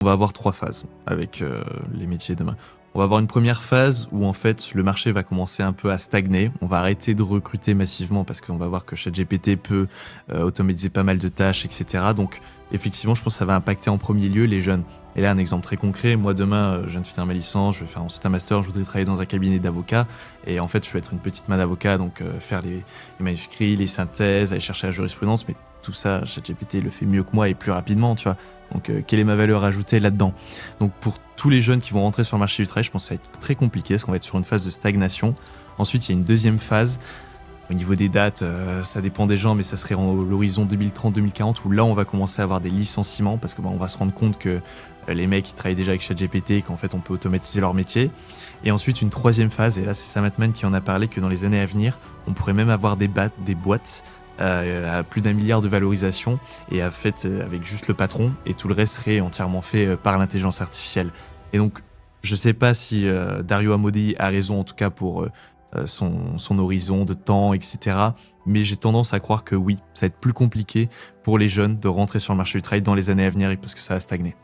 On va avoir 3 phases avec, les métiers demain. On va avoir une première phase où en fait le marché va commencer un peu à stagner. On va arrêter de recruter massivement parce qu'on va voir que ChatGPT peut, automatiser pas mal de tâches et cetera. Donc effectivement, je pense que ça va impacter en premier lieu les jeunes. Et là, un exemple très concret, moi demain, je viens de finir ma licence, je vais faire ensuite un master, je voudrais travailler dans un cabinet d'avocats et en fait, je vais être une petite main d'avocat donc faire les manuscrits, les synthèses, aller chercher la jurisprudence, mais tout ça, ChatGPT le fait mieux que moi et plus rapidement, tu vois? Donc quelle est ma valeur ajoutée là-dedans? Donc pour tous les jeunes qui vont rentrer sur le marché du travail, je pense que ça va être très compliqué parce qu'on va être sur une phase de stagnation. Ensuite, il y a une deuxième phase. Au niveau des dates, ça dépend des gens, mais ça serait en l'horizon 2030-2040 où là, on va commencer à avoir des licenciements parce que on va se rendre compte que les mecs, ils travaillent déjà avec ChatGPT et qu'en fait, on peut automatiser leur métier. Et ensuite, une troisième phase, et là, c'est Sam Altman qui en a parlé, que dans les années à venir, on pourrait même avoir des boîtes à plus d'1 milliard de valorisation et avec juste le patron et tout le reste serait entièrement fait par l'intelligence artificielle. Et donc, je sais pas si Dario Amodei a raison en tout cas pour son horizon de temps, etc. Mais j'ai tendance à croire que oui, ça va être plus compliqué pour les jeunes de rentrer sur le marché du travail dans les années à venir parce que ça va stagner.